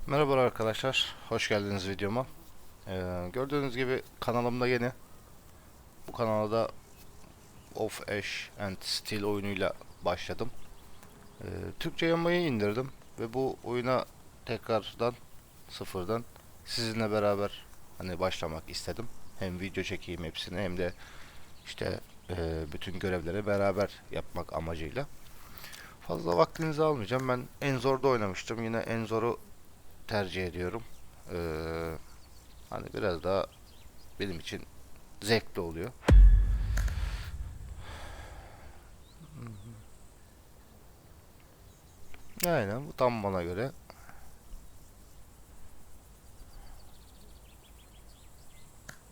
Merhaba arkadaşlar, hoş geldiniz videoma. Gördüğünüz gibi kanalımda yeni. Bu kanalda Of Ash and Steel oyunuyla başladım. Türkçe yamayı indirdim ve bu oyuna tekrardan sıfırdan sizinle beraber başlamak istedim. Hem video çekeyim hepsini hem de işte bütün görevleri beraber yapmak amacıyla. Fazla vaktinizi almayacağım. Ben en zorda oynamıştım. Yine en zoru tercih ediyorum. Biraz daha benim için zevkli oluyor. Aynen, bu tam bana göre.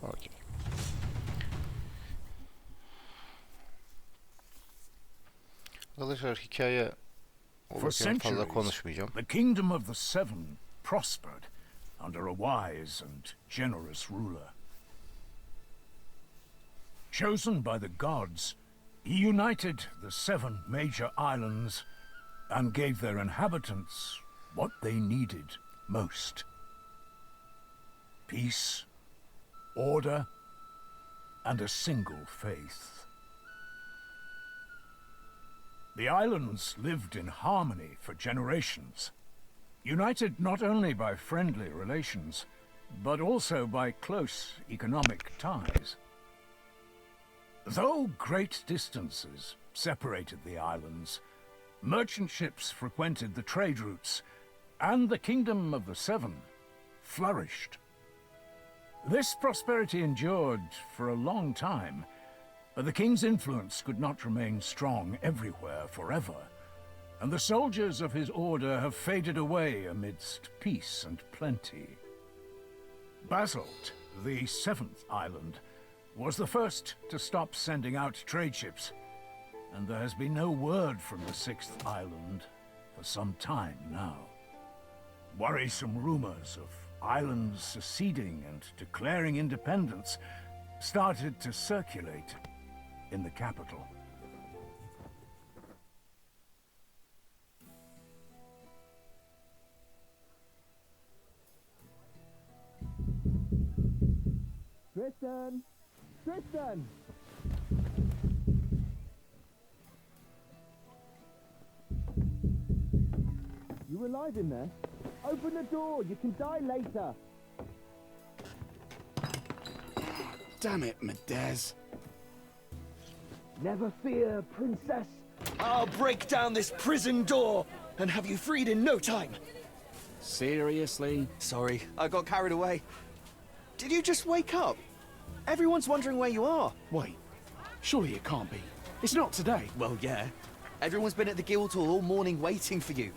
Okay. Arkadaşlar, hikaye olurken fazla konuşmayacağım. The kingdom of the Seven prospered under a wise and generous ruler. Chosen by the gods, he united the seven major islands and gave their inhabitants what they needed most: peace, order, and a single faith. The islands lived in harmony for generations, united not only by friendly relations, but also by close economic ties. Though great distances separated the islands, merchant ships frequented the trade routes, and the kingdom of the Seven flourished. This prosperity endured for a long time, but the king's influence could not remain strong everywhere forever, and the soldiers of his order have faded away amidst peace and plenty. Basalt, the seventh island, was the first to stop sending out trade ships, and there has been no word from the sixth island for some time now. Worrisome rumors of islands seceding and declaring independence started to circulate in the capital. Tristan! Tristan! You alive in there? Open the door, you can die later. Damn it, Medez. Never fear, princess. I'll break down this prison door and have you freed in no time. Seriously? Sorry, I got carried away. Did you just wake up? Everyone's wondering where you are. Wait, surely it can't be. It's not today. Well, yeah. Everyone's been at the Guildhall all morning waiting for you.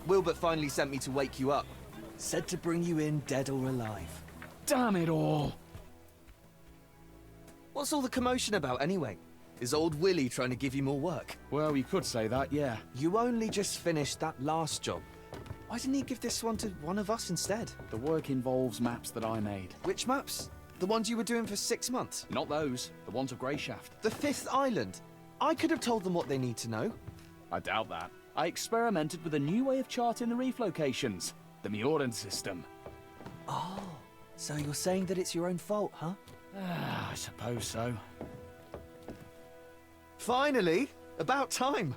Wilbert finally sent me to wake you up. Said to bring you in dead or alive. Damn it all. What's all the commotion about anyway? Is old Willie trying to give you more work? Well, you could say that, yeah. You only just finished that last job. Why didn't he give this one to one of us instead? The work involves maps that I made. Which maps? The ones you were doing for 6 months? Not those. The ones of Greyshaft. The fifth island? I could have told them what they need to know. I doubt that. I experimented with a new way of charting the reef locations. The Mjordan system. Oh, so you're saying that it's your own fault, huh? I suppose so. Finally! About time!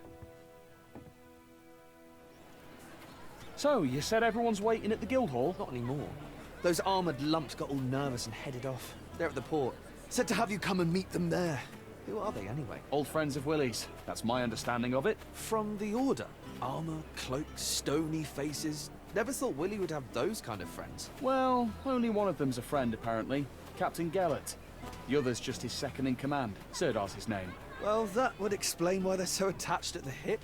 So, you said everyone's waiting at the Guildhall? Not anymore. Those armoured lumps got all nervous and headed off. They're at the port. Said to have you come and meet them there. Who are they anyway? Old friends of Willie's. That's my understanding of it. From the Order? Armour, cloaks, stony faces. Never thought Willie would have those kind of friends. Well, only one of them's a friend, apparently. Captain Gellert. The other's just his second in command. Sirdar's his name. Well, that would explain why they're so attached at the hip.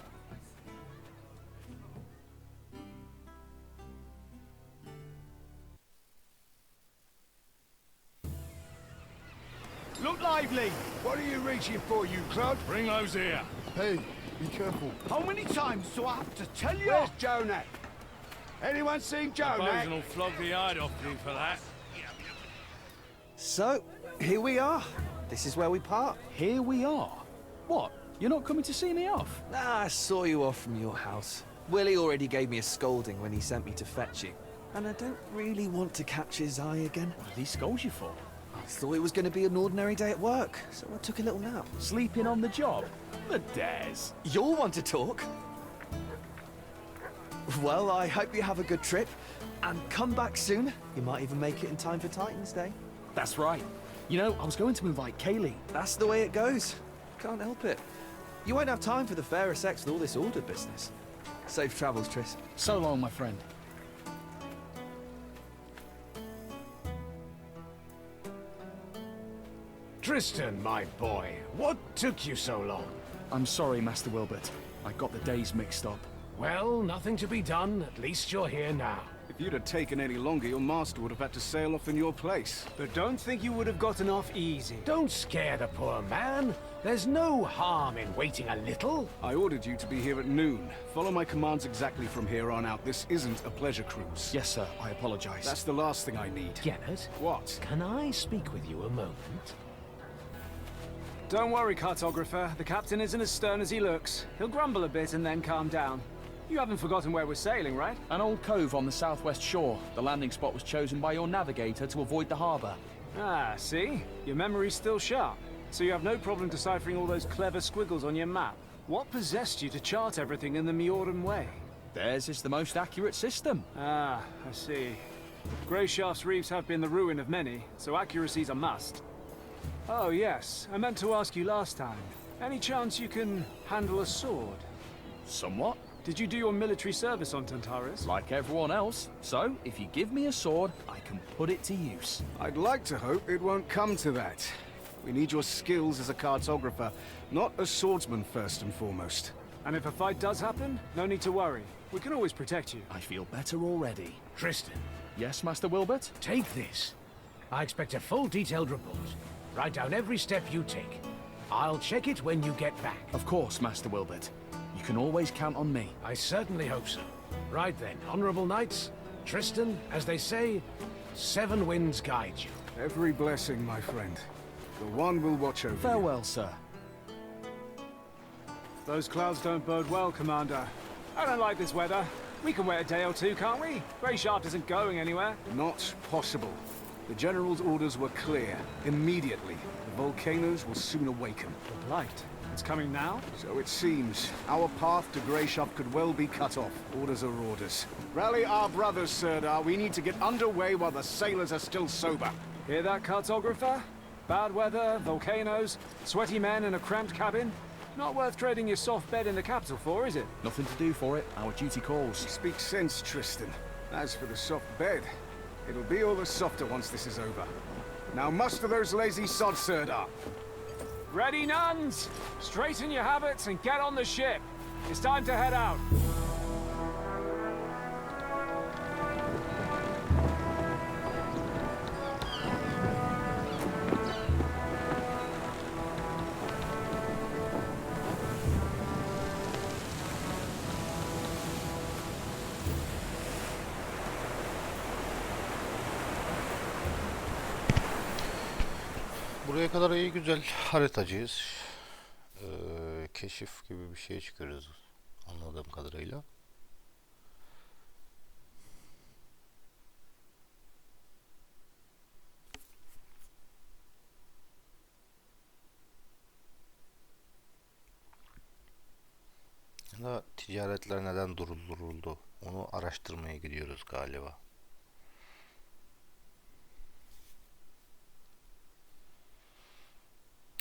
Look lively! What are you reaching for, you clod? Bring those here. Hey, be careful. How many times do I have to tell you? Where's Jonak? Anyone seen Jonak? will flog the hide off you for that. So, here we are. This is where we part. Here we are. What? You're not coming to see me off? I saw you off from your house. Willie already gave me a scolding when he sent me to fetch you. and I don't really want to catch his eye again. What did he scold you for? I thought it was going to be an ordinary day at work, so I took a little nap. Sleeping on the job? The dares. You'll want to talk. Well, I hope you have a good trip, and come back soon. You might even make it in time for Titan's Day. That's right. You know, I was going to invite Kaylee. That's the way it goes. Can't help it. You won't have time for the fairer sex with all this order business. Safe travels, Tris. So long, my friend. Tristan, my boy, what took you so long? I'm sorry, Master Wilbert. I got the days mixed up. Well, nothing to be done. At least you're here now. If you'd have taken any longer, your master would have had to sail off in your place. But don't think you would have gotten off easy. Don't scare the poor man. There's no harm in waiting a little. I ordered you to be here at noon. Follow my commands exactly from here on out. This isn't a pleasure cruise. Yes, sir. I apologize. That's the last thing I need. Gellert, What? can I speak with you a moment? Don't worry, cartographer. The captain isn't as stern as he looks. He'll grumble a bit and then calm down. You haven't forgotten where we're sailing, right? An old cove on the southwest shore. The landing spot was chosen by your navigator to avoid the harbor. Ah, see? Your memory's still sharp. So you have no problem deciphering all those clever squiggles on your map. What possessed you to chart everything in the Mioran way? Theirs is the most accurate system. Ah, I see. Greyshaft's reefs have been the ruin of many, so accuracy's a must. Oh yes, I meant to ask you last time. Any chance you can handle a sword? Somewhat. Did you do your military service on Tantarus? Like everyone else. So, if you give me a sword, I can put it to use. I'd like to hope it won't come to that. We need your skills as a cartographer, not a swordsman first and foremost. And if a fight does happen, no need to worry. We can always protect you. I feel better already. Tristan, Yes, Master Wilbert? take this. I expect a full detailed report. Write down every step you take. I'll check it when you get back. Of course, Master Wilbert. You can always count on me. I certainly hope so. Right then, honorable knights. Tristan, as they say, 7 winds guide you. Every blessing, my friend. The one will watch over you. Farewell, sir. Those clouds don't bode well, Commander. I don't like this weather. We can wait a day or two, can't we? Greyshaft isn't going anywhere. Not possible. The General's orders were clear. Immediately. The volcanoes will soon awaken. The blight. It's coming now? So it seems. Our path to Greyshaft could well be cut off. Orders are orders. Rally our brothers, Sirdar. We need to get underway while the sailors are still sober. Hear that, cartographer? Bad weather, volcanoes, sweaty men in a cramped cabin. Not worth trading your soft bed in the capital for, is it? Nothing to do for it. Our duty calls. Speak sense, Tristan. As for the soft bed, it'll be all the softer once this is over. Now muster those lazy sods, Sirdar. Ready, nuns? Straighten your habits and get on the ship. It's time to head out. Buraya kadar iyi, güzel. Haritacıyız. Keşif gibi bir şeye çıkıyoruz anladığım kadarıyla. Ya da ticaretler neden durduruldu? Onu araştırmaya gidiyoruz galiba.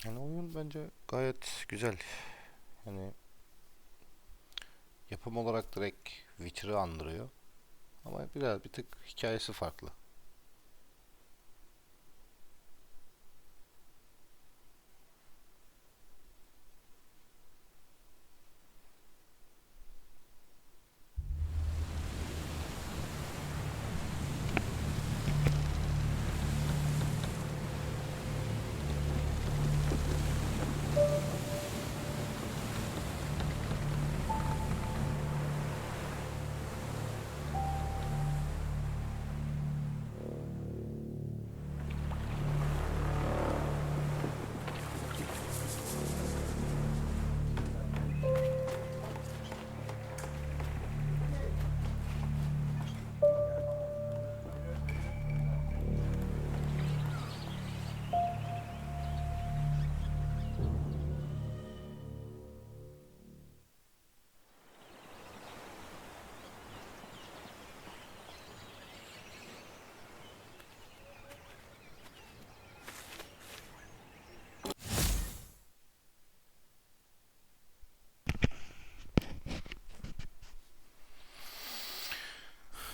Yani oyun bence gayet güzel. Yani yapım olarak direkt Witcher'ı andırıyor. Ama bir tık hikayesi farklı.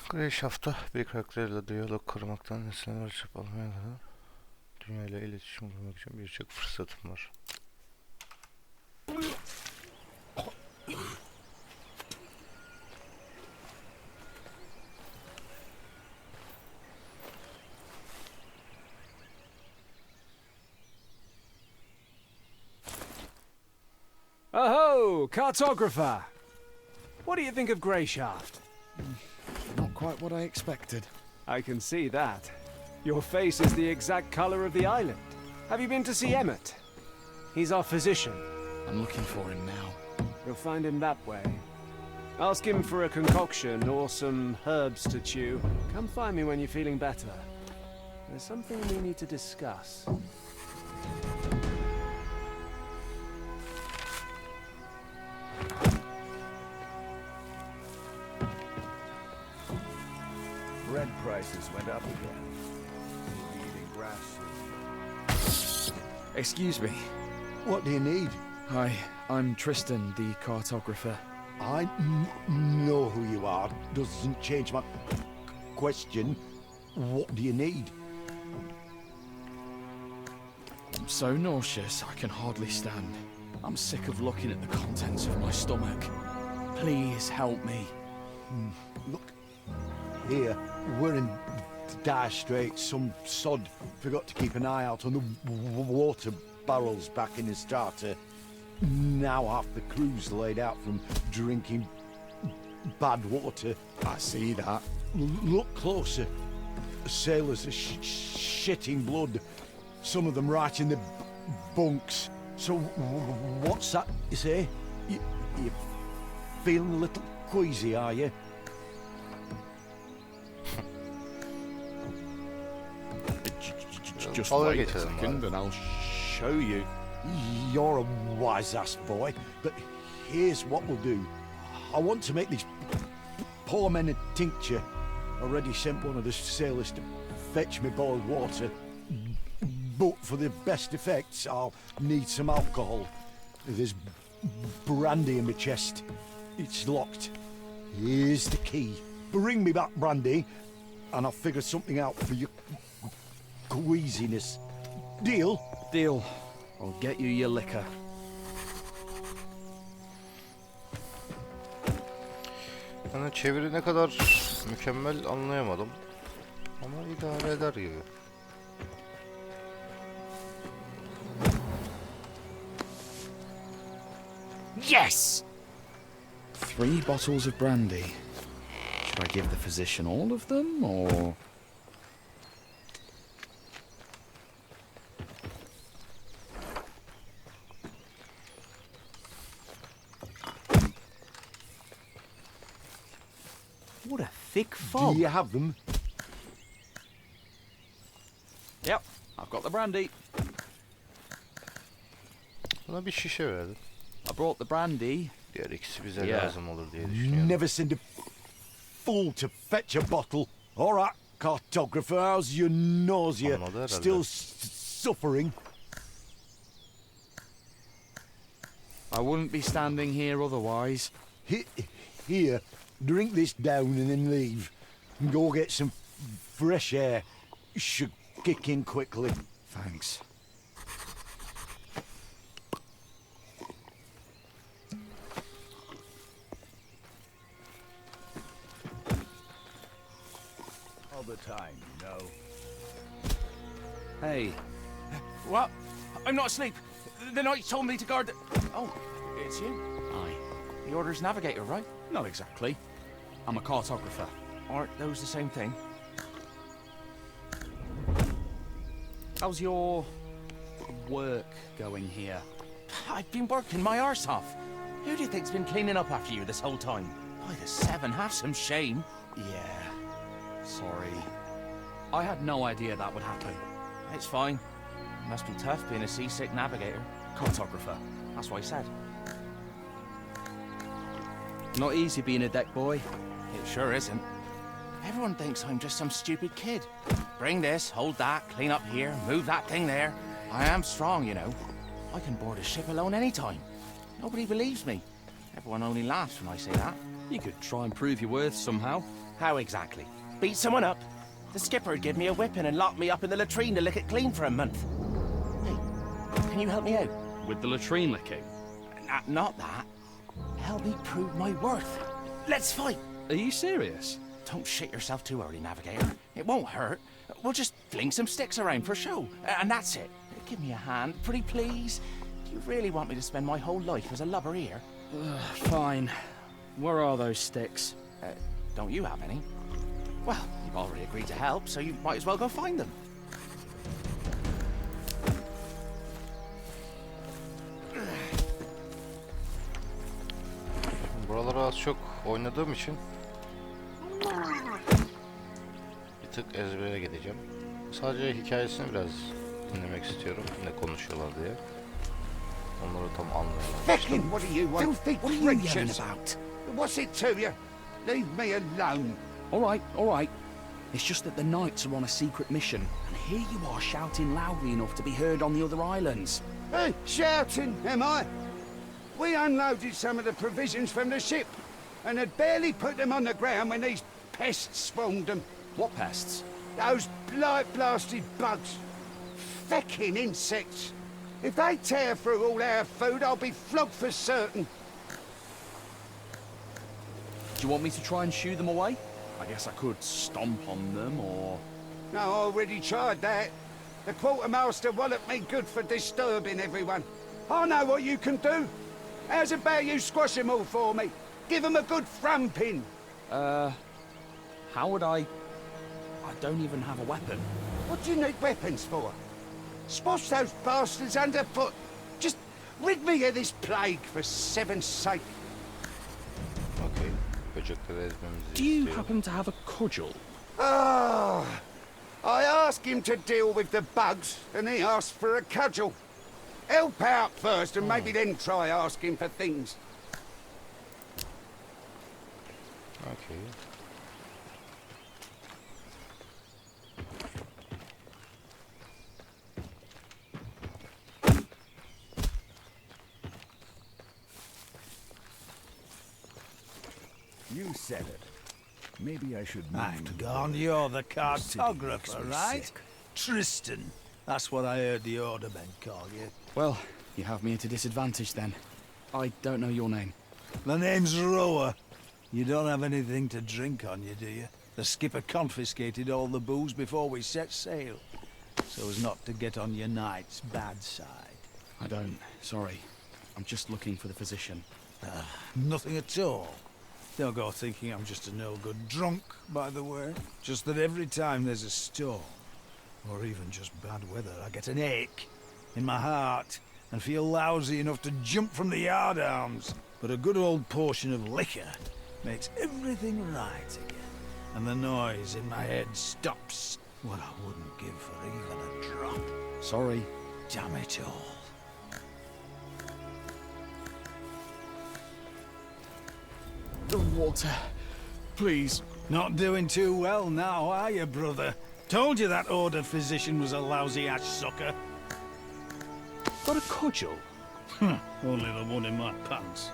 Greyshaf'ta bir karakterle diyalog kurmaktan nesneler açıp almaya kadar dünya ile iletişim kurmak için birçok fırsatım var. Oh, cartographer! What do you think of Greyshaft? Not quite what I expected. I can see that. Your face is the exact color of the island. Have you been to see Emmett? He's our physician. I'm looking for him now. You'll find him that way. Ask him for a concoction or some herbs to chew. Come find me when you're feeling better. There's something we need to discuss. Bread prices went up again. We'll be eating grass. Excuse me. What do you need? Hi, I'm Tristan, the cartographer. I know who you are. Doesn't change my question. What do you need? I'm so nauseous I can hardly stand. I'm sick of looking at the contents of my stomach. Please help me. Look, here, we're in dire straits. Some sod forgot to keep an eye out on the water barrels back in the starter. Now half the crew's laid out from drinking bad water. I see that. Look closer. Sailors are shitting blood. Some of them right in the bunks. So what's that you say? You feeling a little queasy, are you? Just Dalga wait a geçelim second bari. and I'll show you. You're a wise-ass boy, but here's what we'll do. I want to make these poor men a tincture. Already sent one of the sailors to fetch me boiled water. But for the best effects, I'll need some alcohol. There's brandy in my chest. It's locked. Here's the key. Bring me back brandy, and I'll figure something out for your queasiness. Deal? Deal. I'll get you your liquor. Yani çeviri ne kadar mükemmel anlayamadım. Ama idare eder gibi. Yes! 3 bottles of brandy. Should I give the physician all of them, or...? What a thick fog. Do you have them? Yep, I've got the brandy. Buna bir şişe verdim. I brought the brandy. Diğer ikisi bize Yeah. lazım olur diye düşünüyorum. Never send a fool to fetch a bottle. All right, cartographer, how's your nausea? Anladı herhalde. Still suffering? I wouldn't be standing here otherwise. Here, drink this down and then leave. And go get some fresh air. Should kick in quickly. Thanks. All the time, you know. Hey. What? I'm not asleep. The knight told me to guard the... Oh, it's you. Aye. The Order's navigator, right? Not exactly. I'm a cartographer. Aren't those the same thing? How's your work going here? I've been working my arse off. Who do you think's been cleaning up after you this whole time? By the 7, have some shame. Yeah. Sorry. I had no idea that would happen. It's fine. Must be tough being a seasick navigator. Cartographer. That's what I said. Not easy being a deck boy. It sure isn't. Everyone thinks I'm just some stupid kid. Bring this, hold that, clean up here, move that thing there. I am strong, you know. I can board a ship alone anytime. Nobody believes me. Everyone only laughs when I say that. You could try and prove your worth somehow. How exactly? Beat someone up? The skipper'd give me a whipping and lock me up in the latrine to lick it clean for a month. Hey, can you help me out? With the latrine licking? Not that. Help me prove my worth. Let's fight. Are you serious? Don't shit yourself too early, Navigator. It won't hurt. We'll just fling some sticks around for show, and that's it. Give me a hand, pretty please. Do you really want me to spend my whole life as a lubber here? Fine. Where are those sticks? Don't you have any? Well, you've already agreed to help, so you might as well go find them. Buraları az çok oynadığım için bir tık ezbere gideceğim. Sadece hikayesini biraz dinlemek istiyorum. Ne konuşuyorlar diye. Onları tam anlayamamıştım. Fucking what do you want? Filthy What are you creatures. yelling about? What's it to you? Leave me alone. All right. It's just that the knights are on a secret mission, and here you are shouting loudly enough to be heard on the other islands. Hey, shouting, am I? We unloaded some of the provisions from the ship, and had barely put them on the ground when these pests swarmed them. What pests? Those blight-blasted bugs. Fecking insects. If they tear through all our food, I'll be flogged for certain. Do you want me to try and shoo them away? I guess I could stomp on them, or... No, I already tried that. The quartermaster walloped me good for disturbing everyone. I know what you can do. How's about you squash them all for me? Give them a good thumping. How would I don't even have a weapon. What do you need weapons for? Squash those bastards underfoot. Just rid me of this plague, for seven's sake. Okay. Böcekleri ezmemizi Do you istiyor. happen to have a cudgel? Ah, I asked him to deal with the bugs, and he asked for a cudgel. Help out first, and maybe then try asking for things. Okay. You said it. Maybe I should I've gone. You're the cartographer, right? Tristan. That's what I heard the ordermen call you. Well, you have me at a disadvantage then. I don't know your name. The name's Rower. You don't have anything to drink on you, do you? The skipper confiscated all the booze before we set sail, so as not to get on your knight's bad side. I don't. Sorry. I'm just looking for the physician. Nothing at all. Don't go thinking I'm just a no-good drunk, by the way. Just that every time there's a storm, or even just bad weather, I get an ache in my heart and feel lousy enough to jump from the yardarms. But a good old portion of liquor makes everything right again, and the noise in my head stops. What I wouldn't give for even a drop. Sorry. Damn it all. The water. Please. Not doing too well now, are you, brother? Told you that order physician was a lousy ash sucker. Got a cudgel? Only the one in my pants.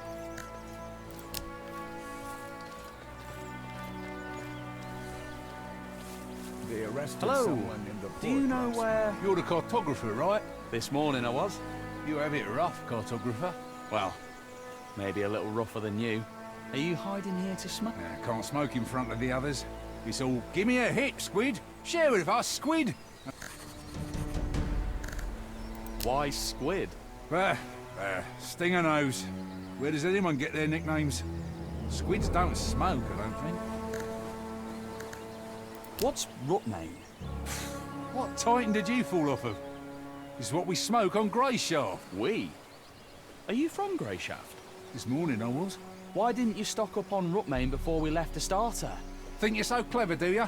They arrested Hello. someone in the Do you know port. where... You're the cartographer, right? This morning I was. You have it rough, cartographer. Well, maybe a little rougher than you. Are you hiding here to smoke? Yeah, can't smoke in front of the others. It's all, give me a hit, Squid. Share with us, Squid. Why squid? Stinger nose. Where does anyone get their nicknames? Squids don't smoke, I don't think. What's Rutmane? What titan did you fall off of? It's what we smoke on Greyshaft. We? Are you from Greyshaft? This morning I was. Why didn't you stock up on Rutmane before we left the starter? Think you're so clever, do you?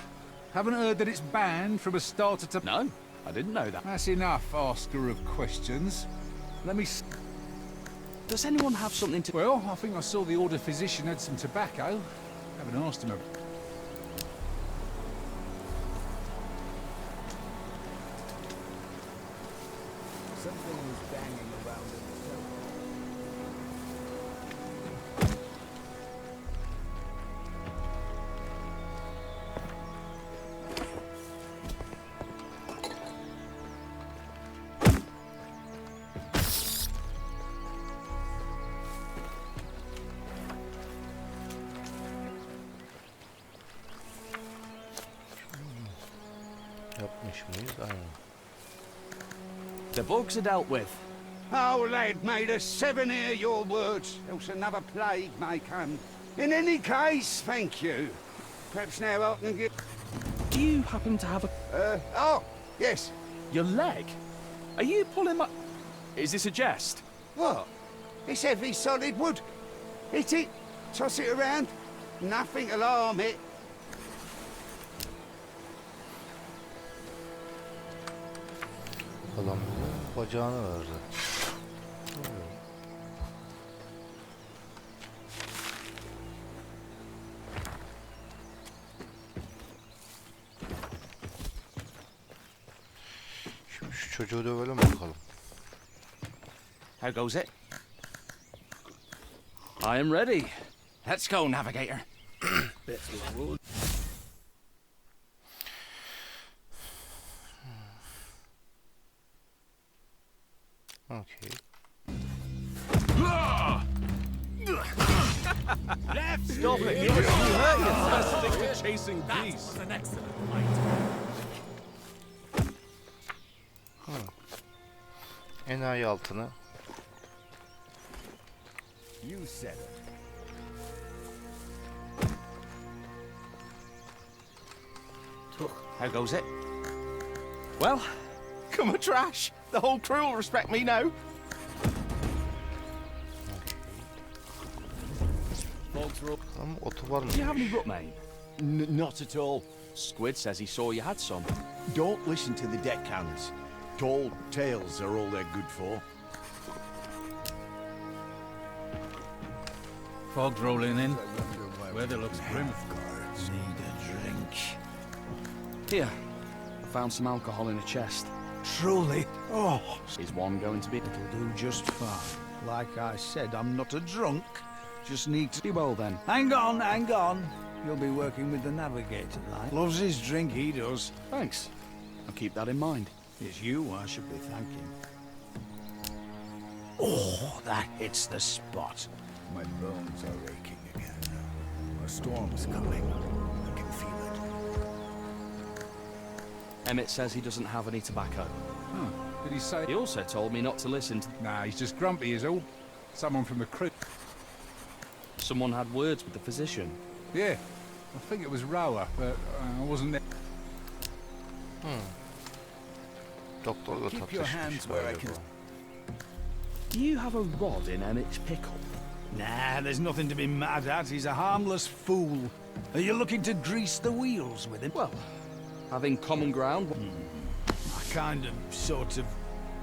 Haven't heard that it's banned from a starter to... No, I didn't know that. That's enough, asker of questions. Let me... Does anyone have something to... Well, I think I saw the order physician had some tobacco. Haven't asked him a... Something was banging around in the Yapmış mıyız? Aynen. The bugs are dealt with. Oh, lad, may the seven hear your words, else another plague may come. In any case, thank you. Perhaps now I can get... Do you happen to have a... oh, yes. Your leg? Are you pulling my... Is this a jest? What? It's heavy, solid wood. Hit it, toss it around. Nothing to alarm it. Adam bize bacağını verdi. Şimdi şu çocuğu dövelim bakalım. How goes it? I am ready. Let's go, navigator. Okay. Stop it! You hurt yourself. Stick to chasing peace. Enayi altını. You said it. How goes it? Well, come a trash. The whole crew will respect me now. Ama otu var mı? Do you have any root, mate? Not at all. Squid says he saw you had some. Don't listen to the deckhands. Tall tales are all they're good for. Fog's rolling in. Weather looks grim. Need a drink. Here, I found some alcohol in a chest. Truly? Oh, Is one going to be... it'll do just fine. Like I said, I'm not a drunk. Just need to... Be well then. Hang on, hang on. You'll be working with the navigator, like. Loves his drink, he does. Thanks. I'll keep that in mind. It's you I should be thanking. Oh, that hits the spot. My bones are aching again. A storm's coming. I can feel it. Emmett says he doesn't have any tobacco. Did he say... He also told me not to listen to... Nah, he's just grumpy is all. Someone from the crew. Someone had words with the physician. Yeah, I think it was Rower, but I wasn't there. Doktor da Keep your hands tatlışmış where I galiba. can... Do you have a rod in Emmett's pickle? Nah, there's nothing to be mad at. He's a harmless fool. Are you looking to grease the wheels with him? Well, having common ground... I kind of, sort of,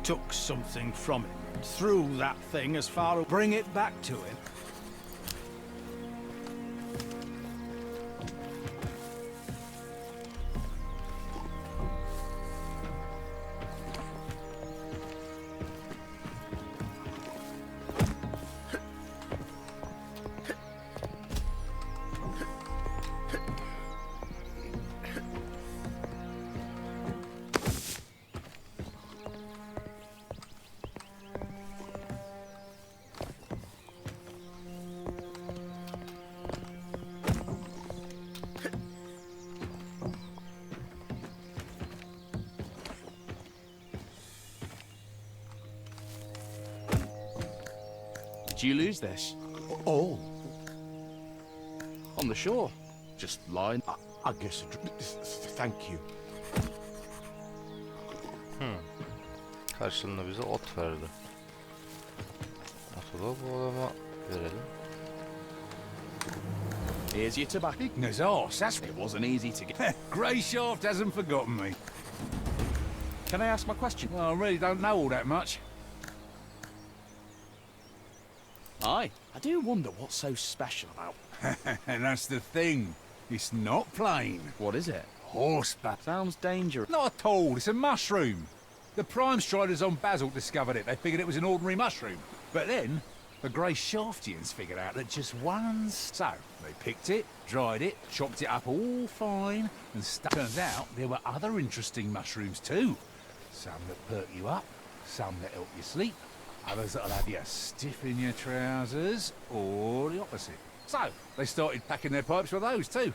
took something from him. Threw that thing as far as... Bring it back to him. Did you lose this? Oh, On the shore. Just lying. I guess... Thank you. Karşılığında bize ot verdi. Otu da bu adama verelim. Here's your tobacco. Ignor's arse, that's... It wasn't easy to get. Greyshaft hasn't forgotten me. Can I ask my question? Well, I really don't know all that much. Aye. I do wonder what's so special about... And that's the thing. It's not plain. What is it? Horseback. Sounds dangerous. Not at all. It's a mushroom. The Prime Striders on Basil discovered it. They figured it was an ordinary mushroom. But then, the Grey Shaftians figured out that just one... So, they picked it, dried it, chopped it up all fine, and turns out there were other interesting mushrooms too. Some that perk you up, some that help you sleep, others that'll have you stiff in your trousers, or the opposite. So, they started packing their pipes with those too.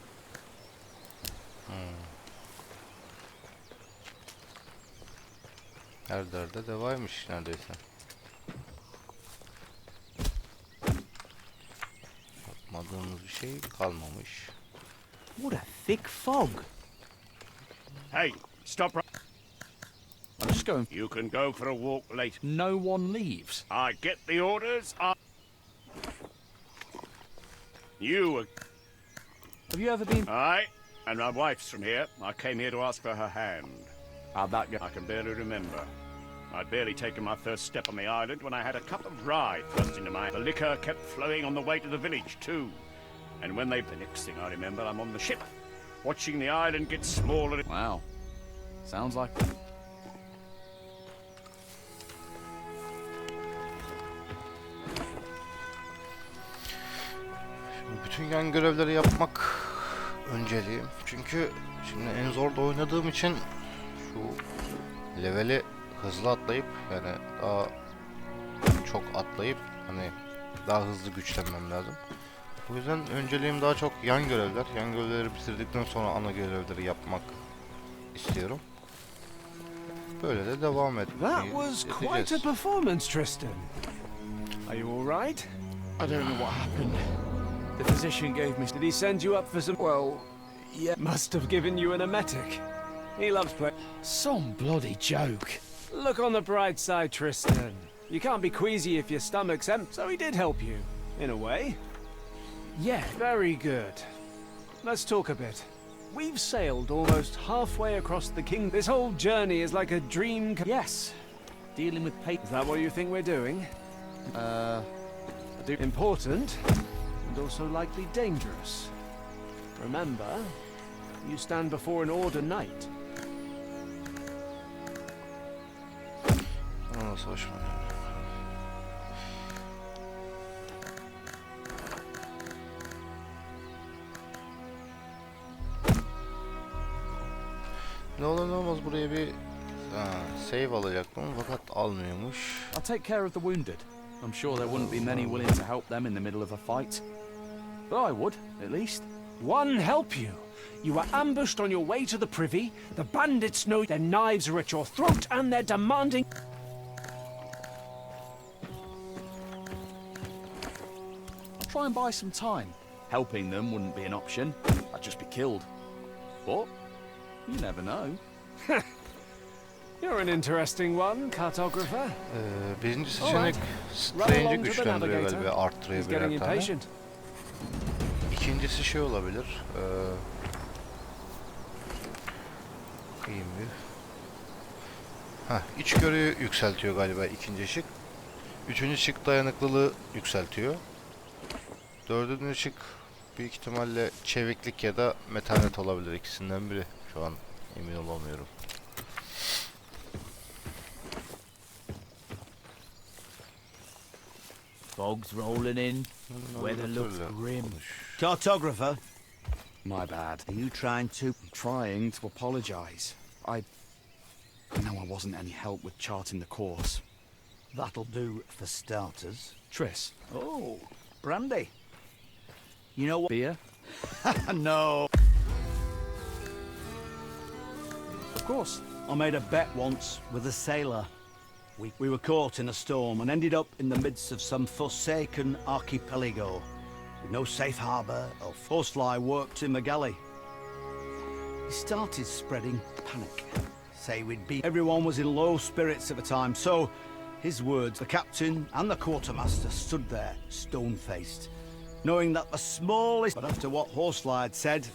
Her derde devaymış neredeyse. Yapmadığımız bir şey kalmamış. What a thick fog. Hey, stop right. I'm just going. You can go for a walk later. No one leaves. I get the orders. You were... Have you ever been? Aye, and my wife's from here. I came here to ask for her hand. How'd that go? I can barely remember. I'd barely taken my first step on the island when I had a cup of rye thrust into my... The liquor kept flowing on the way to the village, too. And when they... The next thing I remember, I'm on the ship, watching the island get smaller. Wow. Sounds like... Bütün yan görevleri yapmak önceliğim. Çünkü şimdi en zorda oynadığım için şu leveli hızlı atlayıp yani daha çok atlayıp hani daha hızlı güçlenmem lazım. Bu yüzden önceliğim daha çok yan görevler. Yan görevleri bitirdikten sonra ana görevleri yapmak istiyorum. Böyle de devam etmeyi That was quite a performance, Tristan. Are you all right? I don't know what happened. The physician gave me... Did he send you up for some... Well, yeah. Must have given you an emetic. He loves playing. Some bloody joke. Look on the bright side, Tristan. You can't be queasy if your stomach's empty, so he did help you, in a way. Yeah. Very good. Let's talk a bit. We've sailed almost halfway across the kingdom. This whole journey is like a dream. Yes. Dealing with paper. Is that what you think we're doing? Important, and also likely dangerous. Remember, you stand before an order knight. Nasıl hoşuma gidiyor. Ne olur ne olmaz buraya bir save alacaktım fakat almıyormuş. I'll take care of the wounded. I'm sure there wouldn't be many willing to help them in the middle of a fight. But I would, at least. One help you. You were ambushed on your way to the privy. The bandits know their knives are at your throat and they're demanding... I'll try and buy some time. Helping them wouldn't be an option. I'd just be killed. But you never know. You're an interesting one, cartographer. Birinci seçenek strange'i güçlendiriyor galiba, arttırıyor birer tane. İkincisi şey olabilir. Bakayım bir. İçgörüyü yükseltiyor galiba ikinci şık. Üçüncü şık dayanıklılığı yükseltiyor. Dördüncü şık büyük ihtimalle çeviklik ya da metanet olabilir, ikisinden biri. Şu an emin olamıyorum. Fog's rolling in. Weather looks grim. Cartographer, My bad. are you trying to... I'm trying to apologize. I know I wasn't any help with charting the course. that'll do for starters. Triss, Oh, brandy. You know what? beer? No. Of course. I made a bet once with a sailor. We were caught in a storm and ended up in the midst of some forsaken archipelago with no safe harbour or horsefly worked in the galley. He started spreading panic. Say we'd be... Everyone was in low spirits at the time, so his words, the captain and the quartermaster stood there, stone-faced, knowing that the smallest... But after what Horsefly had said,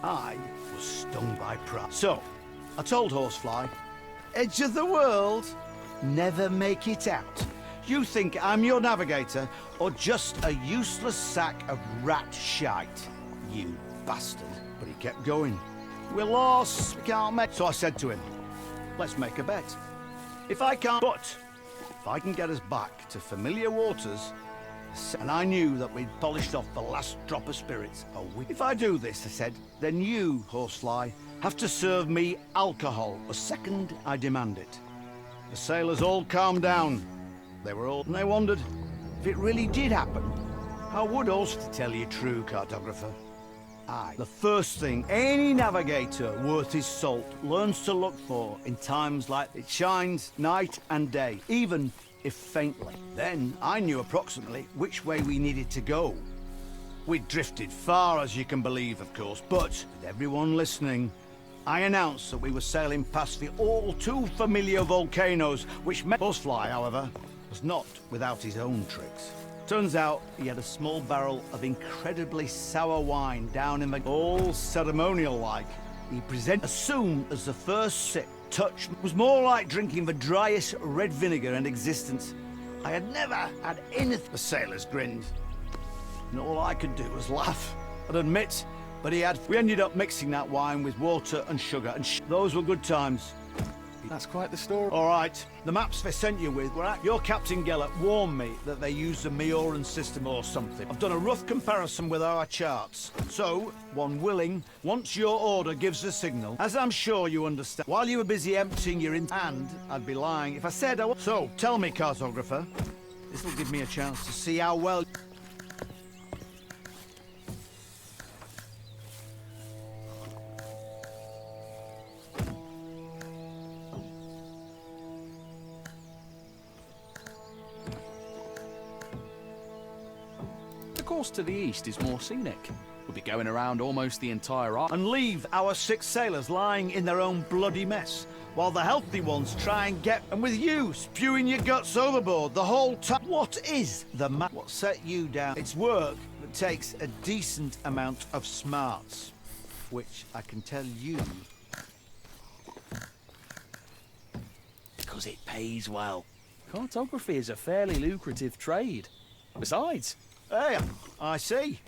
I was stung by pride. So, I told Horsefly, edge of the world, never make it out. You think I'm your navigator, or just a useless sack of rat shite, you bastard. But he kept going. We're lost, we can't make... So I said to him, let's make a bet. If I can't... But, if I can get us back to familiar waters, and I knew that we'd polished off the last drop of spirits a week. If I do this, I said, then you, Horsefly, have to serve me alcohol. The second I demand it. The sailors all calmed down. They were all... And they wondered, if it really did happen, how would Ulster tell you true, cartographer? eye. The first thing any navigator worth his salt learns to look for in times like it shines night and day, even if faintly. Then I knew approximately which way we needed to go. We'd drifted far, as you can believe, of course, but with everyone listening, I announced that we were sailing past the all too familiar volcanoes, which meant Buzzfly, however, was not without his own tricks. Turns out he had a small barrel of incredibly sour wine down in the all ceremonial-like. He presented as soon as the first sip touched was more like drinking the driest red vinegar in existence. I had never had anything. The sailors grinned, and all I could do was laugh. I'd admit, but we ended up mixing that wine with water and sugar, and those were good times. That's quite the story. All right, the maps they sent you with were your Captain Gellert warned me that they used the Mioran system or something. I've done a rough comparison with our charts. So, one willing, once your order gives the signal, as I'm sure you understand, while you were busy emptying your hand, I'd be lying if I said I was. So, tell me, cartographer, this'll give me a chance to see how well... The course to the east is more scenic. We'll be going around almost the entire island. and leave our 6 sailors lying in their own bloody mess, while the healthy ones try and get... And with you spewing your guts overboard the whole time. What is the map? What set you down? It's work that takes a decent amount of smarts, which I can tell you... Because it pays well. Cartography is a fairly lucrative trade. Besides, Hey, I see.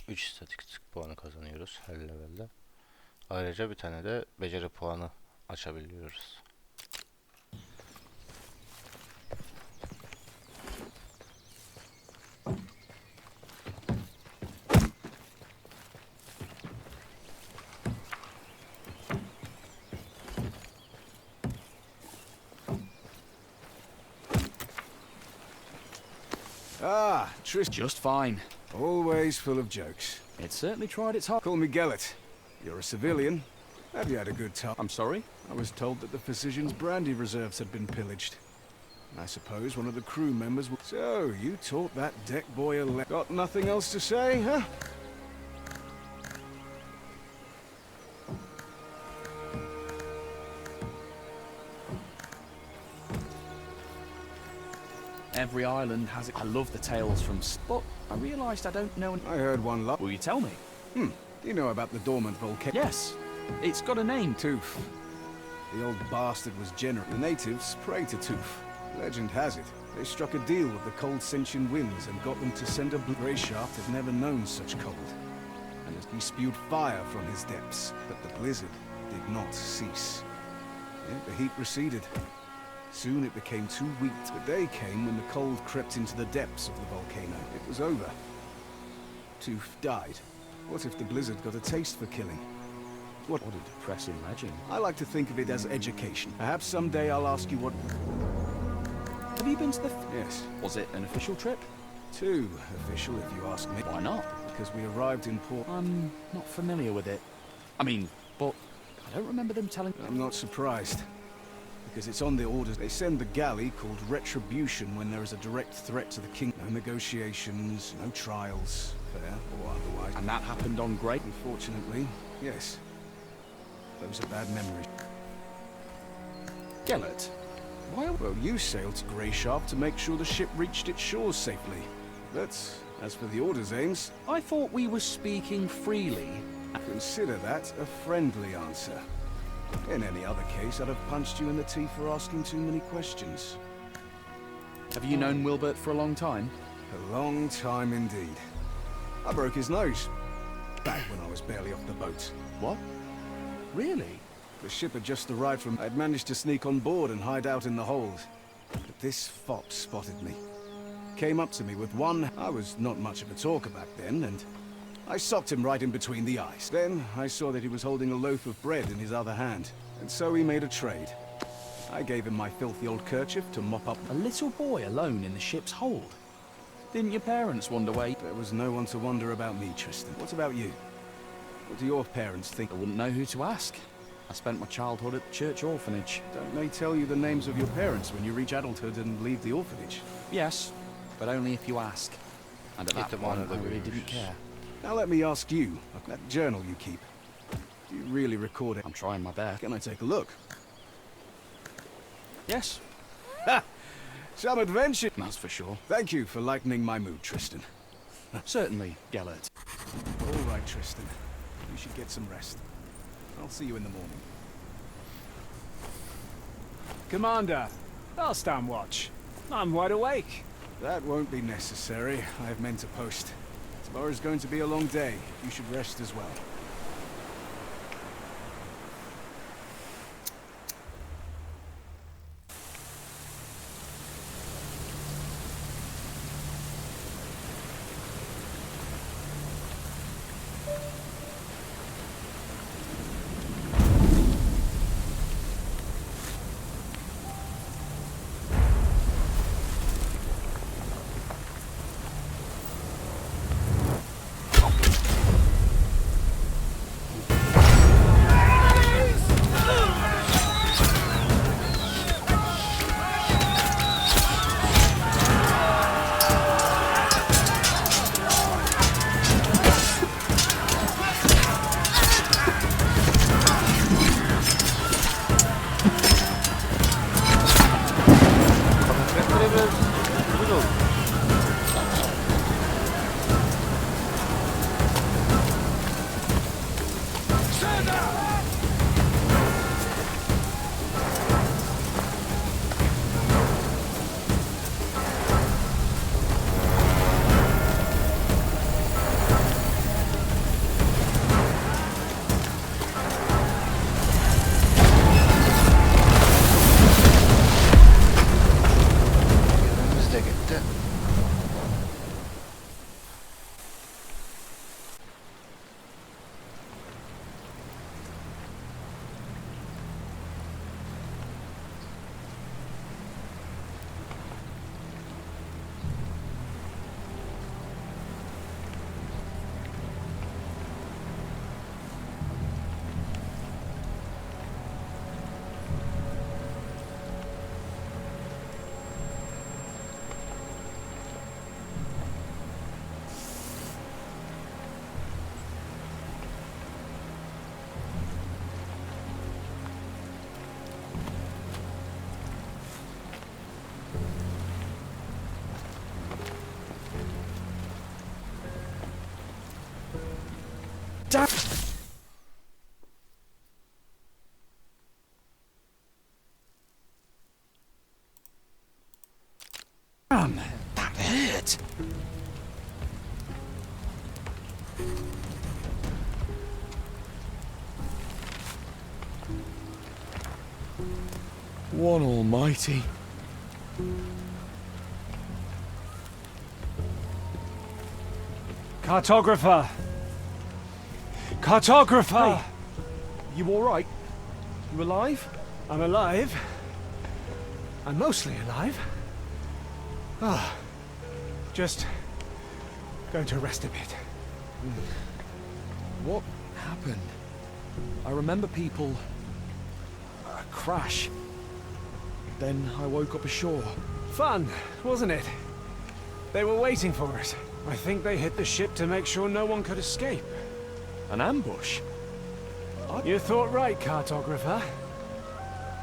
Üç istatistik puanı kazanıyoruz her levelde. Ayrıca bir tane de beceri puanı açabiliyoruz. Ah, Trist. just fine. Always full of jokes. It certainly tried its hard. Call me Gellert. You're a civilian. Have you had a good time? I'm sorry? I was told that the physician's brandy reserves had been pillaged. I suppose one of the crew members... So, you taught that deck boy a Got nothing else to say, huh? Every island has it. I love the tales from... But I realised I don't know... I heard one lot. Will you tell me? Do you know about the dormant volcano? Yes. It's got a name. Tooth. The old bastard was generous. The natives prayed to Tooth. Legend has it, they struck a deal with the cold Sentian winds and got them to send a Greyshaft had never known such cold. And as he spewed fire from his depths, but the blizzard did not cease. Yet the heat receded. Soon it became too weak. The day came when the cold crept into the depths of the volcano. It was over. Tooth died. What if the blizzard got a taste for killing? What a depressing legend. I like to think of it as education. Perhaps someday I'll ask you what... Have you been to the... Yes. Was it an official trip? Too official, if you ask me. Why not? Because we arrived in port... I'm not familiar with it. I mean, but I don't remember them telling... I'm not surprised. Because it's on the orders. They send the galley called Retribution when there is a direct threat to the king. No negotiations, no trials, fair or otherwise. And that happened on Great... Unfortunately, yes. Those are bad memories. Gellert? Why... Well, you sailed to Greyshaft to make sure the ship reached its shores safely. But as for the order's aims... I thought we were speaking freely. Consider that a friendly answer. In any other case, I'd have punched you in the teeth for asking too many questions. Have you known Wilbert for a long time? A long time indeed. I broke his nose. Back when I was barely off the boat. What? Really? The ship had just arrived from... I'd managed to sneak on board and hide out in the hold. But this fop spotted me. Came up to me with one... I was not much of a talker back then, and... I socked him right in between the eyes. Then I saw that he was holding a loaf of bread in his other hand. And so we made a trade. I gave him my filthy old kerchief to mop up. A little boy alone in the ship's hold. Didn't your parents wonder why? There was no one to wonder about me, Tristan. What about you? What do your parents think? I wouldn't know who to ask. I spent my childhood at the church orphanage. Don't they tell you the names of your parents when you reach adulthood and leave the orphanage? Yes, but only if you ask. And at that point, I really didn't care. Now let me ask you, that journal you keep, do you really record it? I'm trying my best. Can I take a look? Yes. Ha! Some adventure! That's for sure. Thank you for lightening my mood, Tristan. Certainly, Gellert. All right, Tristan. You should get some rest. I'll see you in the morning. Commander, I'll stand watch. I'm wide awake. That won't be necessary. I have men to post. Tomorrow's going to be a long day. You should rest as well. Damn, that hurt. One almighty. Cartographer! Cartographer! Hey, you all right? You alive? I'm alive. I'm mostly alive. Ah, just going to rest a bit. What happened? I remember people... crash. Then I woke up ashore. Fun, wasn't it? They were waiting for us. I think they hit the ship to make sure no one could escape. An ambush? You thought right, cartographer.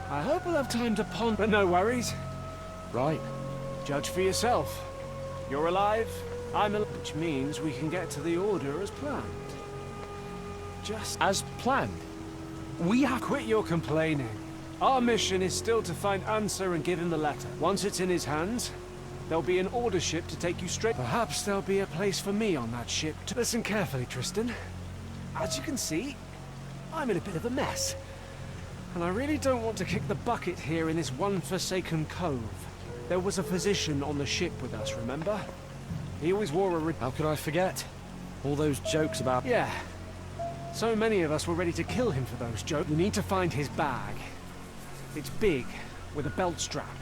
I hope we'll have time to ponder, but no worries. Right. Judge for yourself. You're alive, I'm alive, which means we can get to the order as planned. Just as planned? We have... Quit your complaining. Our mission is still to find Answer and give him the letter. Once it's in his hands, there'll be an order ship to take you straight. Perhaps there'll be a place for me on that ship. Listen carefully, Tristan. As you can see, I'm in a bit of a mess. And I really don't want to kick the bucket here in this one forsaken cove. There was a physician on the ship with us, remember? He always wore a... How could I forget? All those jokes about... Yeah. So many of us were ready to kill him for those jokes. We need to find his bag. It's big, with a belt strap.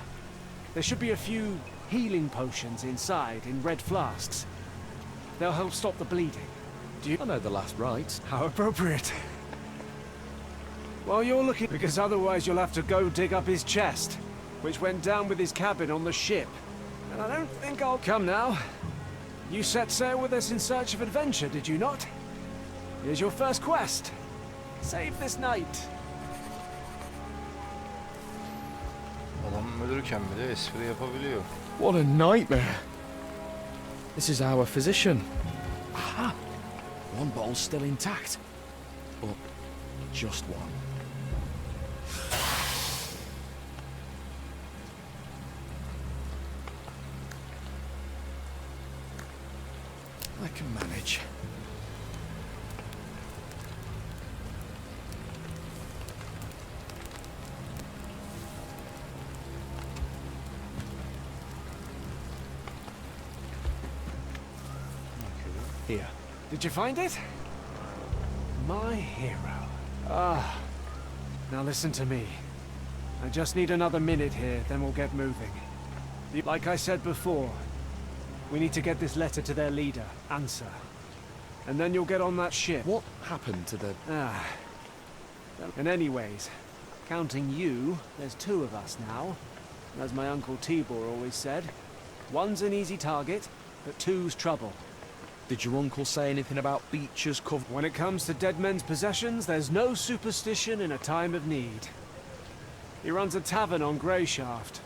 There should be a few healing potions inside in red flasks. They'll help stop the bleeding. Do you... I know the last rites. How appropriate. While you're looking, because otherwise you'll have to go dig up his chest, which went down with his cabin on the ship. And I don't think I'll... Come now. You set sail with us in search of adventure, did you not? Here's your first quest. Save this night. Adam ölürken bile espri yapabiliyor. What a nightmare. This is our physician. Aha! One bottle's still intact. But just one. I can manage. Here. Did you find it? My hero. Ah. Now listen to me. I just need another minute here, then we'll get moving. Like I said before, we need to get this letter to their leader, Answer. And then you'll get on that ship. What happened to the... And anyways, counting you, there's 2 of us now. As my Uncle Tibor always said, 1's an easy target, but 2's trouble. Did your uncle say anything about beaches covered? When it comes to dead men's possessions, there's no superstition in a time of need. He runs a tavern on Greyshaft.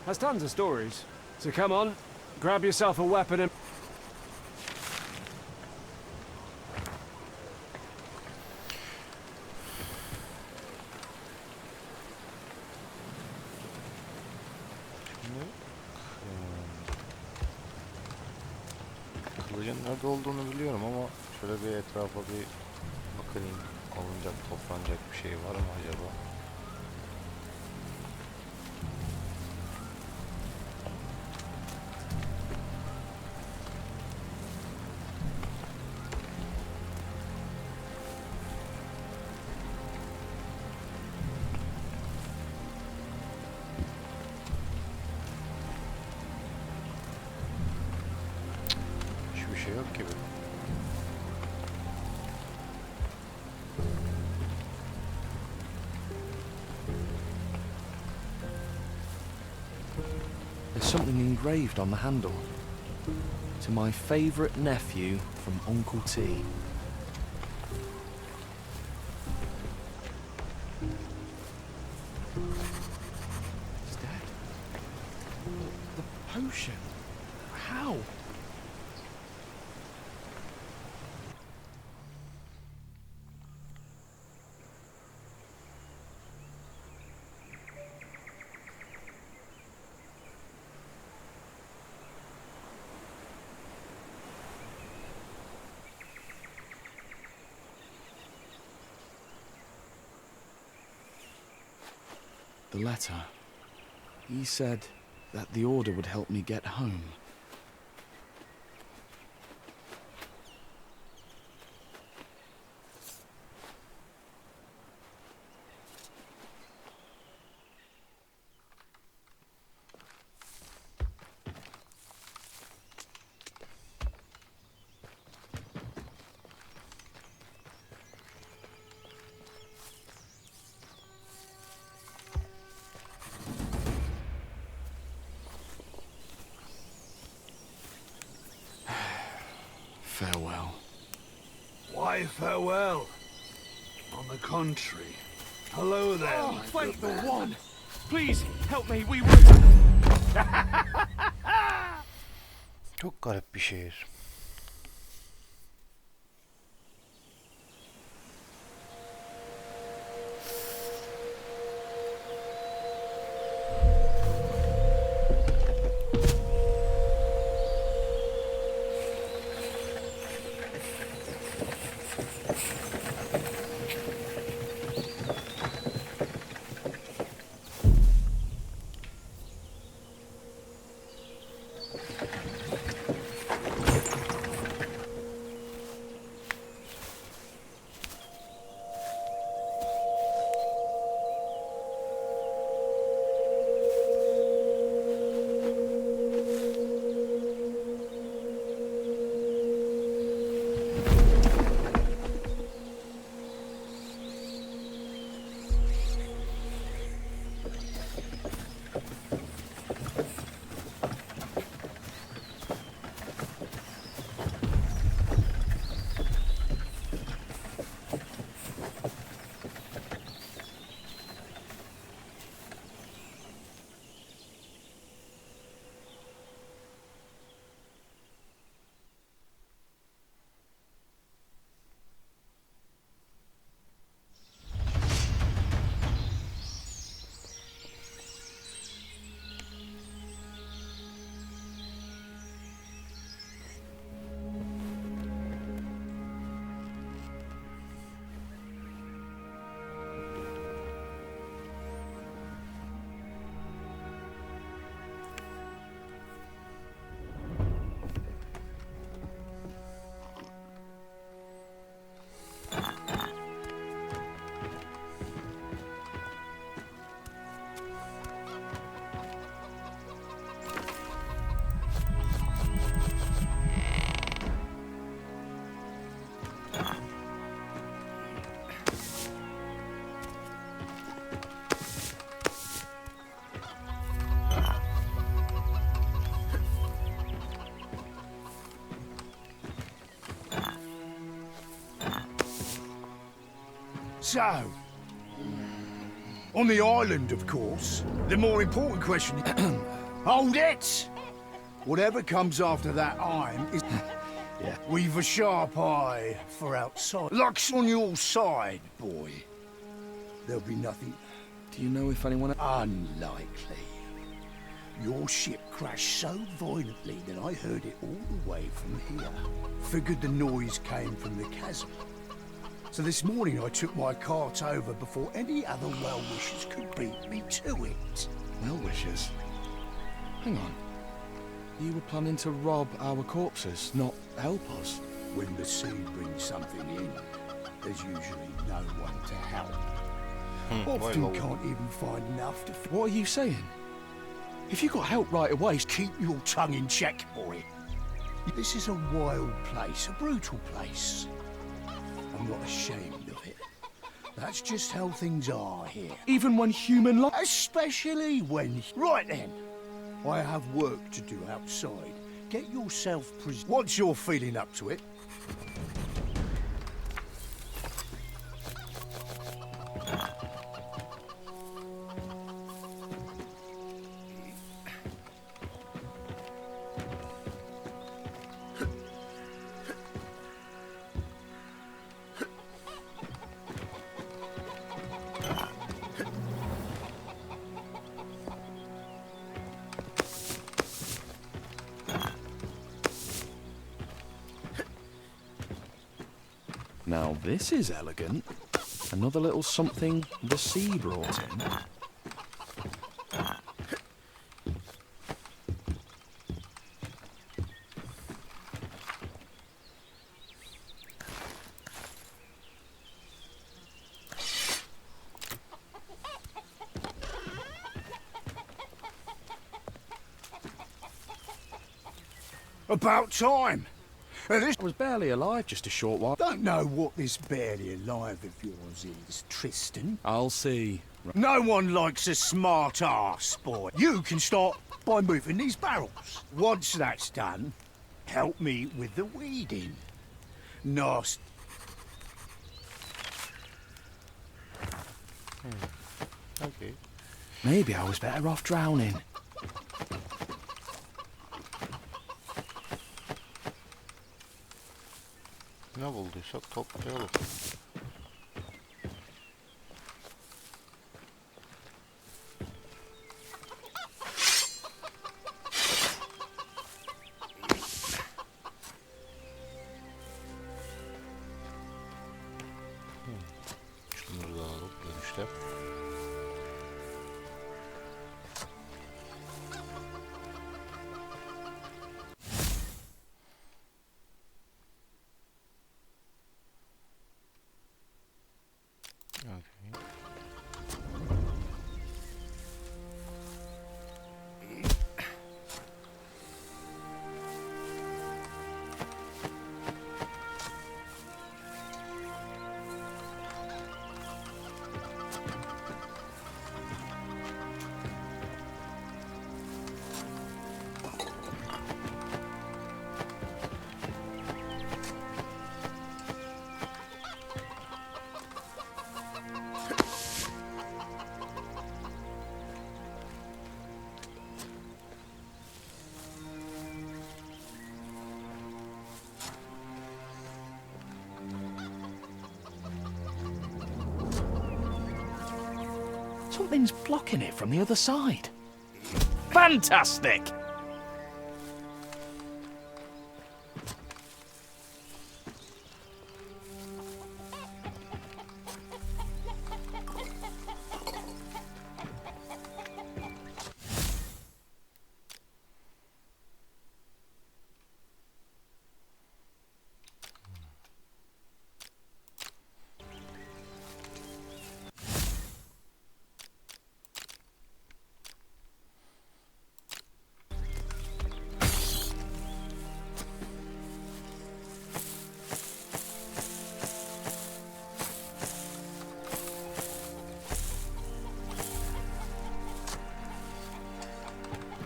Has tons of stories. So come on, grab yourself a weapon and... Kılıcın nerede olduğunu biliyorum ama şöyle bir etrafa bir bakayım. Alınacak, toplanacak bir şey var mı acaba? Hiçbir şey yok gibi. There's something engraved on the handle. To my favourite nephew from Uncle T. He's dead. The potion. How? The letter. He said that the order would help me get home. Farewell. Why farewell? On the contrary. Hello there, Oh, my thank good the man. one! Please, help me, we will... Çok garip bir şehir. So, on the island, of course, the more important question... Hold it! Whatever comes after that I'm is... Yeah. We've a sharp eye for outside. Luck's on your side, boy. There'll be nothing... Do you know if anyone... Unlikely. Your ship crashed so violently that I heard it all the way from here. Figured the noise came from the chasm. So this morning I took my cart over before any other well-wishers could beat me to it. Well-wishers? Hang on. You were planning to rob our corpses, not help us? When the sea brings something in, there's usually no one to help. Often can't even find enough to... What are you saying? If you got help right away... Keep your tongue in check, boy. This is a wild place, a brutal place. I'm not ashamed of it. That's just how things are here. Even when human life... Especially when... Right then. I have work to do outside. Get yourself Once you're feeling up to it. Now this is elegant. Another little something the sea brought in. About time. I was barely alive just a short while. Don't know what this barely alive of yours is, Tristan. I'll see. No one likes a smart ass, boy. You can start by moving these barrels. Once that's done, help me with the weeding. Nasty. Okay. Maybe I was better off drowning. Ne bulduysak toplayalım. Şunları da alalım dönüşte. Something's blocking it from the other side. Fantastic!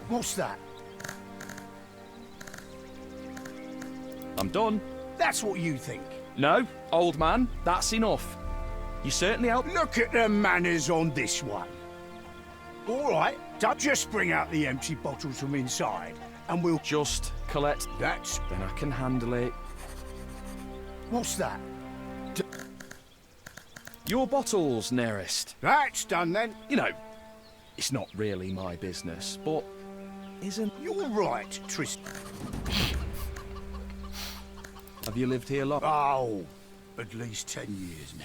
What's that? I'm done. That's what you think. No, old man, that's enough. You certainly help. Look at the manners on this one. All right, don't just bring out the empty bottles from inside, and we'll... Just collect. That's... Then I can handle it. What's that? Your bottles, Nerest. That's done then. You know, it's not really my business, but isn't... You're right, Tristan. Have you lived here long? Oh, at least 10 years now.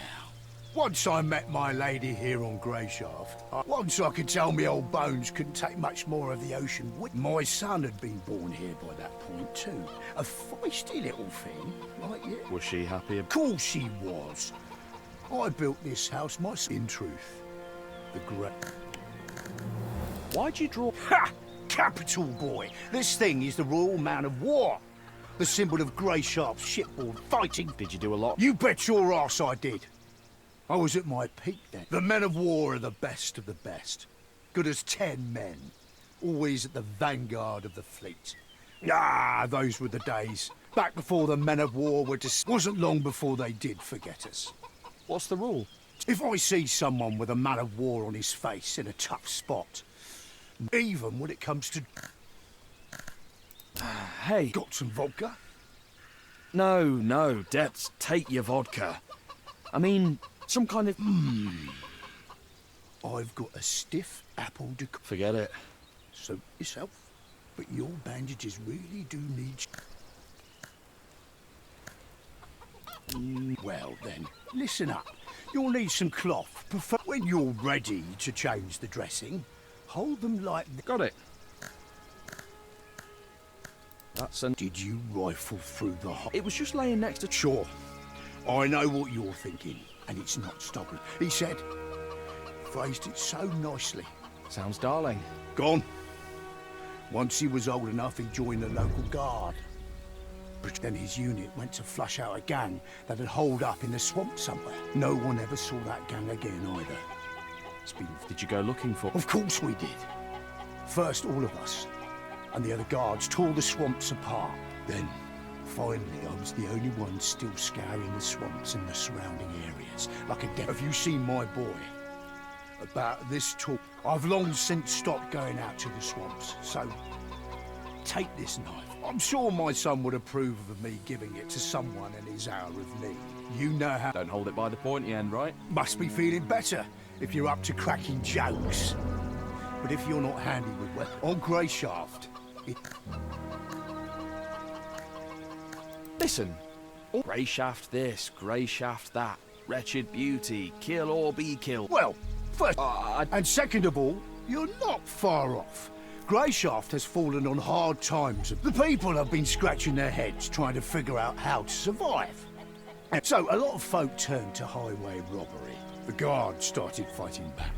Once I met my lady here on Greyshaft. Once I could tell me old bones couldn't take much more of the ocean. My son had been born here by that point too. A feisty little thing, like you. Was she happy? Of course she was. I built this house myself. In truth, the great... Why'd you draw... Ha! Capital, boy. This thing is the Royal Man of War. The symbol of Greyshaft's shipboard fighting. Did you do a lot? You bet your arse I did. I was at my peak then. The men of war are the best of the best. Good as 10 men. Always at the vanguard of the fleet. Ah, those were the days. Back before the men of war were wasn't long before they did forget us. What's the rule? If I see someone with a man of war on his face in a tough spot, even when it comes to... Hey. Got some vodka? No, Debs, take your vodka. I mean, some kind of... I've got a stiff apple de... Forget it. Suit yourself. But your bandages really do need... Well then, listen up. You'll need some cloth. When you're ready to change the dressing, hold them like... Got it. That's an... Did you rifle through the hole? It was just laying next to... Sure. I know what you're thinking, and it's not stopping. He said, phrased it so nicely. Sounds darling. Gone. Once he was old enough, he joined the local guard. But then his unit went to flush out a gang that had holed up in the swamp somewhere. No one ever saw that gang again either. It's been... Did you go looking for... Of course we did. First, all of us. And the other guards tore the swamps apart. Then, finally, I was the only one still scouring the swamps and the surrounding areas, like a dead... Have you seen my boy? About this tall. I've long since stopped going out to the swamps, so... Take this knife. I'm sure my son would approve of me giving it to someone in his hour of need. You know how... Don't hold it by the pointy end, right? Must be feeling better if you're up to cracking jokes. But if you're not handy with weapons... On Greyshaft... Listen. Grey shaft this, grey shaft that. Wretched beauty, kill or be killed. Well, first... And second of all, you're not far off. Greyshaft has fallen on hard times. The people have been scratching their heads trying to figure out how to survive. And so a lot of folk turned to highway robbery. The guards started fighting back.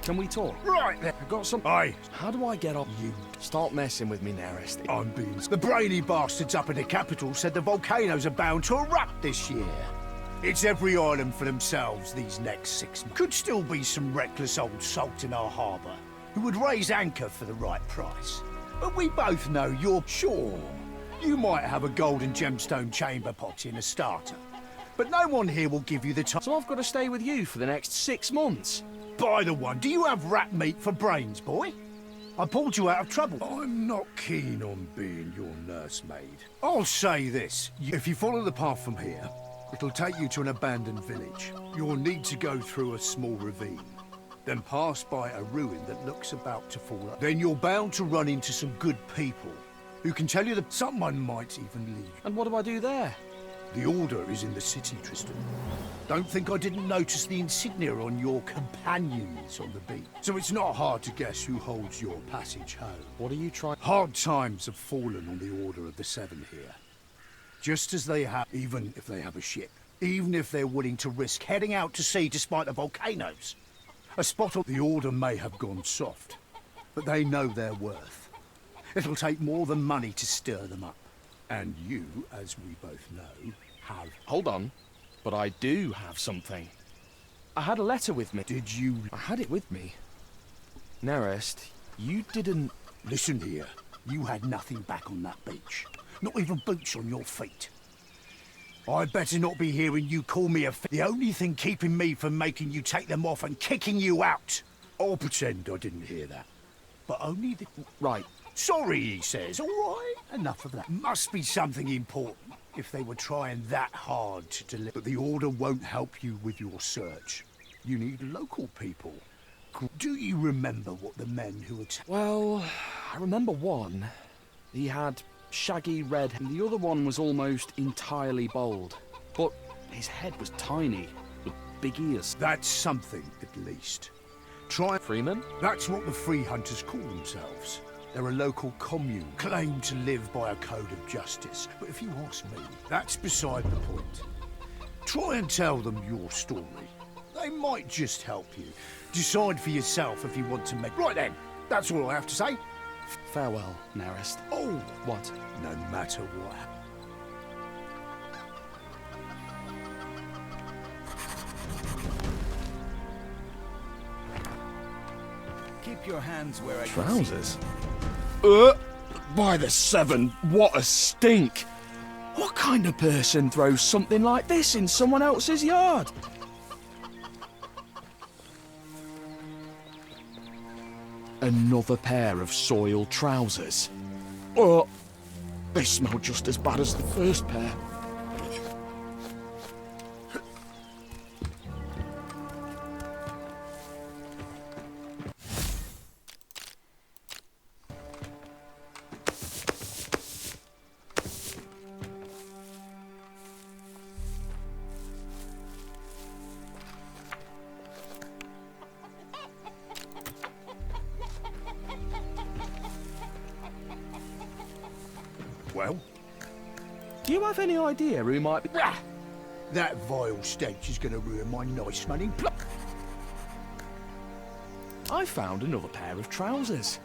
Can we talk? Right then. I got some... Aye. How do I get up? You start messing with me, Nerest'in. I'm being... The brainy bastards up in the capital said the volcanoes are bound to erupt this year. It's every island for themselves these next 6 months. Could still be some reckless old salt in our harbour who would raise anchor for the right price. But we both know you're sure. You might have a golden gemstone chamber pot in a starter. But no one here will give you the time. So I've got to stay with you for the next 6 months? By the one, do you have rat meat for brains, boy? I pulled you out of trouble. I'm not keen on being your nursemaid. I'll say this. If you follow the path from here, it'll take you to an abandoned village. You'll need to go through a small ravine, then pass by a ruin that looks about to fall up. Then you're bound to run into some good people who can tell you that someone might even leave. And what do I do there? The Order is in the city, Tristan. Don't think I didn't notice the insignia on your companions on the beach. So it's not hard to guess who holds your passage home. What are you trying... Hard times have fallen on the Order of the Seven here. Just as they have, even if they have a ship. Even if they're willing to risk heading out to sea despite the volcanoes. A spot on the Order may have gone soft, but they know their worth. It'll take more than money to stir them up. And you, as we both know, have... Hold on, but I do have something. I had a letter with me. Did you... I had it with me. Nerest, you didn't... Listen here, you had nothing back on that beach. Not even boots on your feet. I'd better not be hearing you call me a the only thing keeping me from making you take them off and kicking you out. I'll pretend I didn't hear that. But only the... Right. Sorry, he says. All right, enough of that. Must be something important if they were trying that hard to deliver. But the Order won't help you with your search. You need local people. Do you remember what the men who attacked... Well, I remember one. He had shaggy red, and the other one was almost entirely bald. But his head was tiny, with big ears. That's something, at least. Try... Freeman? That's what the Free Hunters call themselves. They're a local commune, claim to live by a code of justice. But if you ask me, that's beside the point. Try and tell them your story. They might just help you. Decide for yourself if you want to make... Right then, that's all I have to say. Farewell, Nerest. Oh! What? No matter what. Keep your hands where I Trousers? By the seven, what a stink! What kind of person throws something like this in someone else's yard? Another pair of soiled trousers. Oh, they smell just as bad as the first pair. Well? Do you have any idea who might be... Ah! That vile stench is going to ruin my nice-smelling I found another pair of trousers.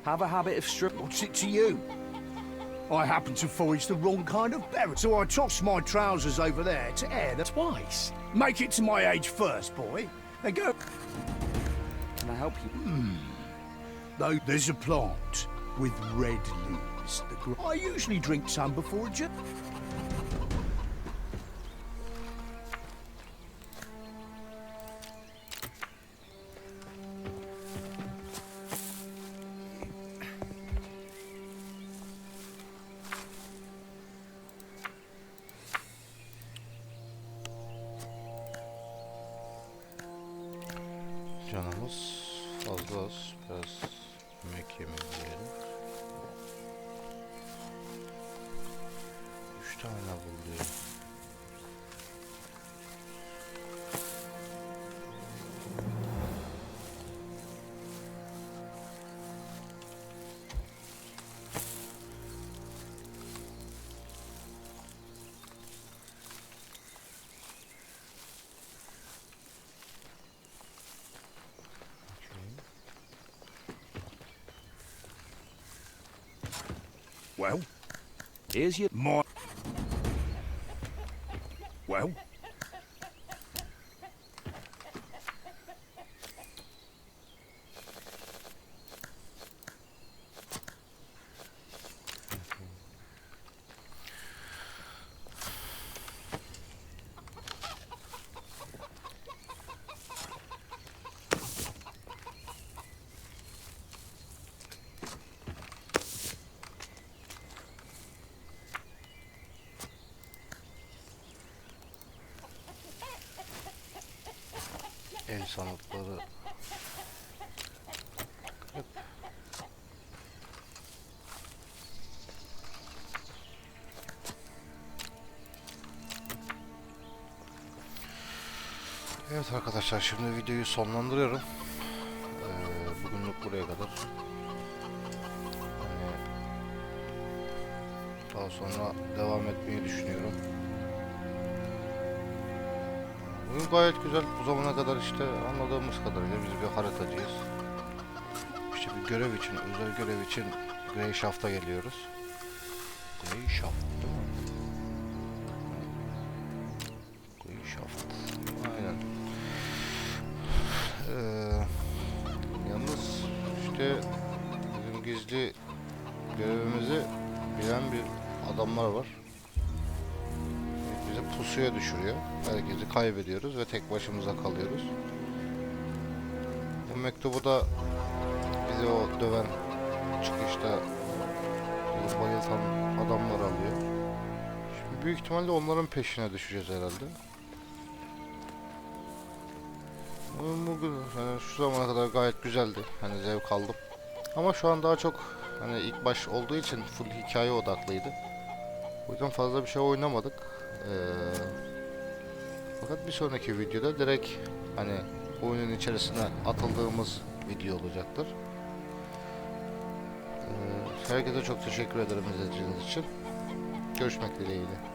Have a habit of strip... What's it to you? I happened to forage the wrong kind of berry, so I tossed my trousers over there to air them. Twice? Make it to my age first, boy. Then go... Can I help you? Though there's a plant with red leaves. I usually drink some before a journey. Canımız fazla az. Biraz yemek yemeyi yiyelim. 3 tane buluyor. Well? Here's your... My... Well? El sanatları. Hep. Evet arkadaşlar, şimdi videoyu sonlandırıyorum. Bugünlük buraya kadar. Daha sonra devam etmeyi düşünüyorum. Bugün gayet güzel. Bu zamana kadar işte anladığımız kadarıyla biz bir haritacıyız. İşte bir görev için, özel görev için Greyshaft'a geliyoruz. Greyshaft değil mi? Greyshaft. Aynen. Yalnız işte bizim gizli görevimizi bilen bir adamlar var. Bize pusuya düşürüyor. Herkesi kaybediyoruz ve tek başımıza kalıyoruz. Bu mektubu da bizi o döven, çıkışta bizi bayıltan adamlar alıyor. Şimdi büyük ihtimalle onların peşine düşeceğiz herhalde. Bugün yani şu zamana kadar gayet güzeldi. Hani zevk aldım. Ama şu an daha çok hani ilk baş olduğu için full hikaye odaklıydı. O yüzden fazla bir şey oynamadık. Fakat bir sonraki videoda direkt hani oyunun içerisine atıldığımız video olacaktır. Herkese çok teşekkür ederim izlediğiniz için. Görüşmek dileğiyle.